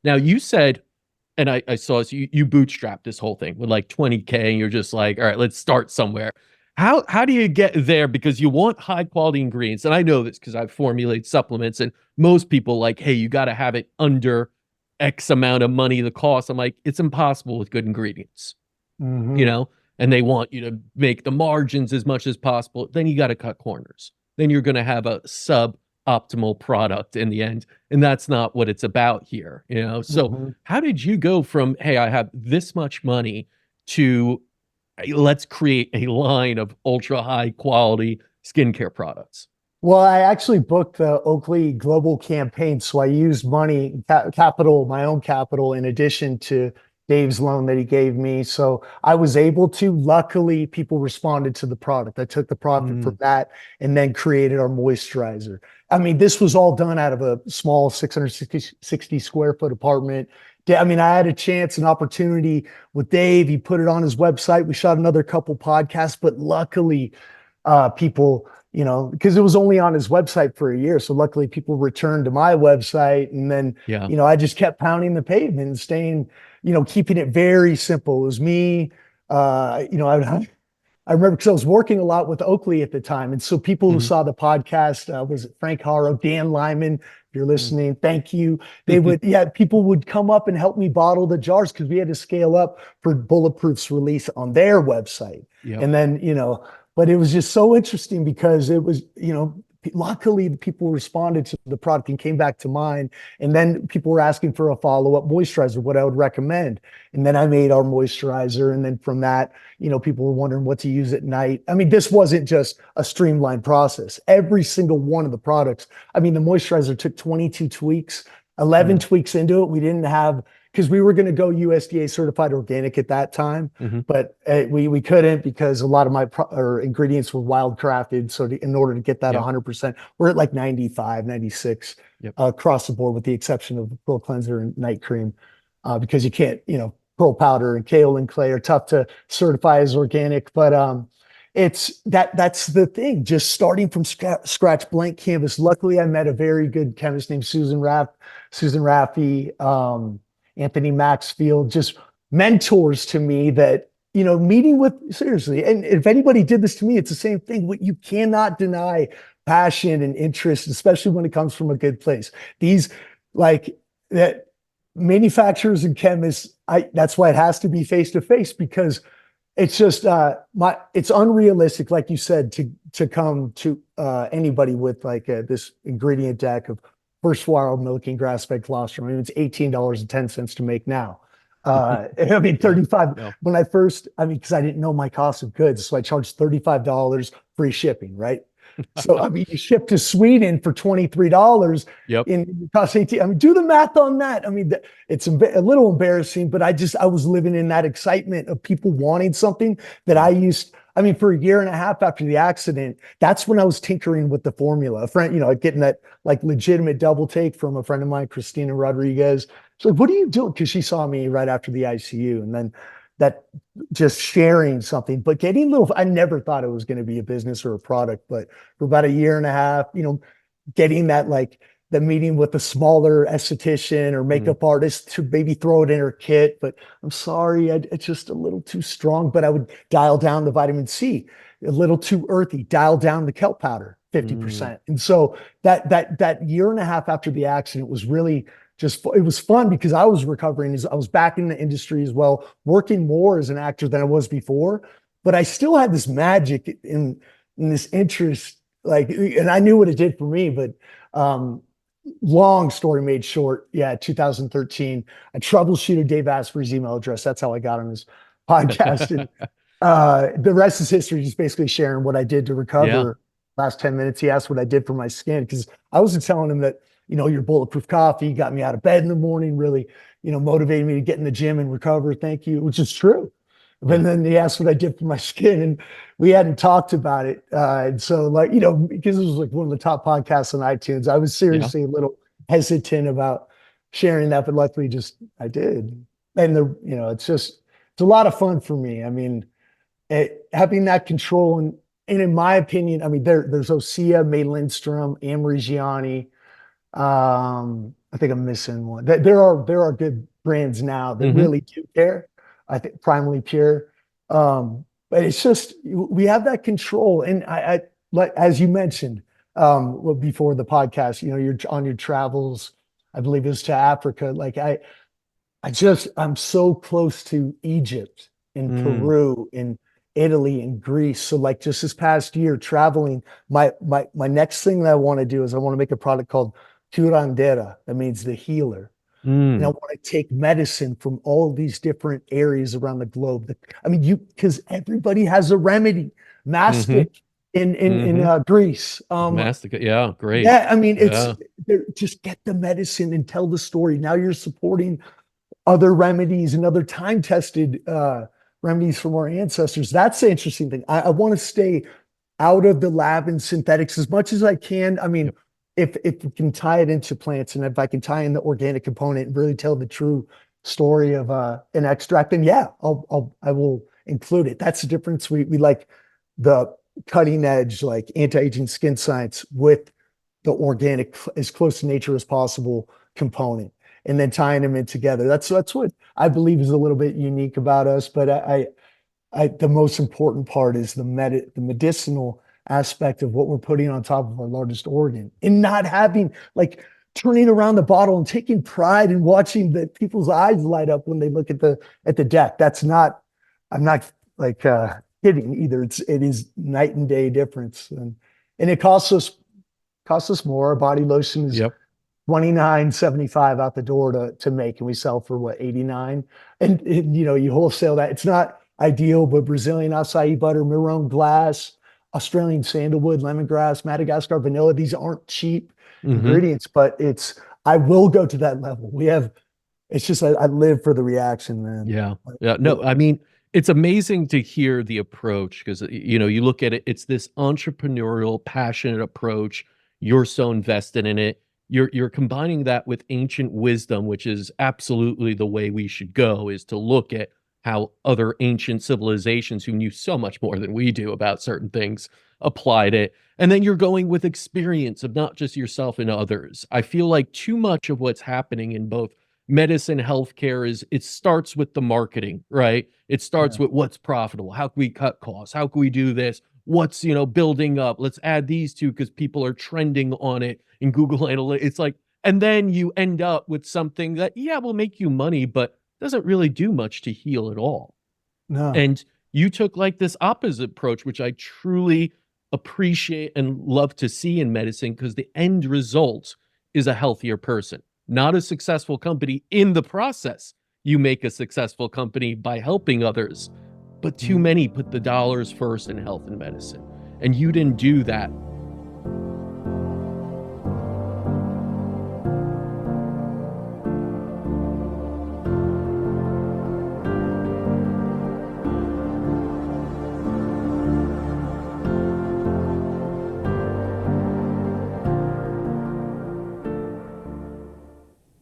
Now you said, and I saw this, you bootstrapped this whole thing with like 20K and you're just like, all right, let's start somewhere. How do you get there? Because you want high quality ingredients. And I know this because I've formulated supplements and most people like, hey, you got to have it under X amount of money, the cost. I'm like, it's impossible with good ingredients, you Hmm. know, and they want you to make the margins as much as possible. Then you got to cut corners. Then you're going to have a suboptimal product in the end. And that's not what it's about here, you know? So, Hmm. how did you go from, hey, I have this much money to hey, let's create a line of ultra high quality skincare products? Well, I actually booked the Oakley global campaign, so I used money, capital, my own capital, in addition to Dave's loan that he gave me. So I was able to. Luckily, people responded to the product. I took the profit from Mm, that and then created our moisturizer. I mean, this was all done out of a small 660 square foot apartment. I mean, I had a chance, an opportunity with Dave. He put it on his website. We shot another couple podcasts, but luckily, people, because it was only on his website for a year. So luckily people returned to my website. And then, yeah. I just kept pounding the pavement and staying, keeping it very simple. It was me. I remember because I was working a lot with Oakley at the time. And so people who Mm, saw the podcast, was it Frank Haro, Dan Lyman, if you're mm. listening, thank you. Yeah, people would come up and help me bottle the jars because we had to scale up for Bulletproof's release on their website. Yep. And then, but it was just so interesting because it was, luckily the people responded to the product and came back to mine. And then people were asking for a follow-up moisturizer, what I would recommend. And then I made our moisturizer. And then from that, people were wondering what to use at night. I mean, this wasn't just a streamlined process. Every single one of the products, I mean, the moisturizer took 22 tweaks, 11 Mm, tweaks into it. We didn't have, because we were going to go USDA certified organic at that time, mhm. but we couldn't because a lot of my ingredients were wild crafted. So in order to get that Yep. 100%, we're at like 95, 96 Yep. across the board with the exception of the Pearl Cleanser and Night Cream, because you can't, Pearl Powder and Kaolin Clay are tough to certify as organic. But that's the thing, just starting from scratch, blank canvas. Luckily, I met a very good chemist named Susan Raffi, Anthony Maxfield, just mentors to me that, meeting with, seriously. And if anybody did this to me, it's the same thing. What you cannot deny passion and interest, especially when it comes from a good place. These, like, that manufacturers and chemists, that's why it has to be face to face, because it's just it's unrealistic, like you said, to come to anybody with like this ingredient deck of first wild milking grass-fed colostrum. I mean, it's $18.10 to make now. I mean, Yeah. 35 No. when I first, I mean, because I didn't know my cost of goods, so I charged $35 free shipping, right? So I mean, you ship to Sweden for $23 Yep. in it costs 18. I mean, do the math on that. I mean, it's a little embarrassing, but I was living in that excitement of people wanting something that Yeah. I mean, for a year and a half after the accident, that's when I was tinkering with the formula. A friend, getting that like legitimate double take from a friend of mine, Christina Rodriguez. She's like, what are you doing? Because she saw me right after the ICU. And then that just sharing something, but getting little, I never thought it was going to be a business or a product, but for about a year and a half, getting that, like, the meeting with a smaller esthetician or Mm, makeup artist to maybe throw it in her kit. But I'm sorry, it's just a little too strong. But I would dial down the vitamin C, a little too earthy, dial down the kelp powder mm, 50%. And so that year and a half after the accident was really just, it was fun because I was recovering, as I was back in the industry as well, working more as an actor than I was before. But I still had this magic in this interest, like, and I knew what it did for me, but um, long story made short, yeah, 2013, I troubleshooted Dave Asprey's email address. That's how I got on his podcast. And the rest is history, just basically sharing what I did to yeah. recover. Last 10 minutes, he asked what I did for my skin because I wasn't telling him that, your bulletproof coffee got me out of bed in the morning, really, motivated me to get in the gym and recover. Thank you, which is true. Yeah. But then he asked what I did for my skin, and we hadn't talked about it. And so, like, because it was like one of the top podcasts on iTunes, I was Yeah. seriously a little hesitant about sharing that, but luckily, just I did. And it's a lot of fun for me. I mean, having that control, and in my opinion, I mean, there's Osea, May Lindstrom, Anne Reggiani, I think I'm missing one. There are good brands now that Hmm. really do care. I think Primally Pure. But it's just we have that control. And I like as you mentioned, well, before the podcast, you're on your travels, I believe it was to Africa. Like I'm so close to Egypt and Mm, Peru and Italy and Greece. So like just this past year traveling, my next thing that I want to do is I want to make a product called curandera. That means the healer. And I mm, want to take medicine from all these different areas around the globe. I mean, because everybody has a remedy. hmm, Mastic in hmm. Greece. Mastica, yeah, great. Yeah, I mean, Yeah. just get the medicine and tell the story. Now you're supporting other remedies and other time-tested remedies from our ancestors. That's the interesting thing. I want to stay out of the lab and synthetics as much as I can. I mean, Yep. if we can tie it into plants and if I can tie in the organic component and really tell the true story of an extract, then yeah, I will include it. That's the difference. We like the cutting edge, like anti-aging skin science with the organic, as close to nature as possible component, and then tying them in together. That's what I believe is a little bit unique about us. But the most important part is the medicinal aspect of what we're putting on top of our largest organ, and not having like turning around the bottle and taking pride in watching the people's eyes light up when they look at the deck. That's not, I'm not like kidding either. It is night and day difference, and it costs us more. Our body lotion is Yep. 29.75 out the door to make, and we sell for what, 89. And you wholesale that. It's not ideal, but Brazilian acai butter, Miron glass, Australian sandalwood, lemongrass, Madagascar vanilla, these aren't cheap Hmm. ingredients, but I will go to that level. It's just I live for the reaction, man. Yeah. Like, Yeah. No, I mean, it's amazing to hear the approach because, you look at it, it's this entrepreneurial, passionate approach. You're so invested in it. You're combining that with ancient wisdom, which is absolutely the way we should go, is to look at how other ancient civilizations who knew so much more than we do about certain things applied it. And then you're going with experience of not just yourself and others. I feel like too much of what's happening in both medicine, healthcare is it starts with the marketing, right? It starts yeah, with what's profitable. How can we cut costs? How can we do this? What's, building up? Let's add these two because people are trending on it in Google Analytics. It's like, and then you end up with something that, yeah, will make you money, but doesn't really do much to heal at all. no, And you took like this opposite approach, which I truly appreciate and love to see in medicine because the end result is a healthier person, not a successful company. In the process, you make a successful company by helping others. But too mm, many put the dollars first in health and medicine. And you didn't do that.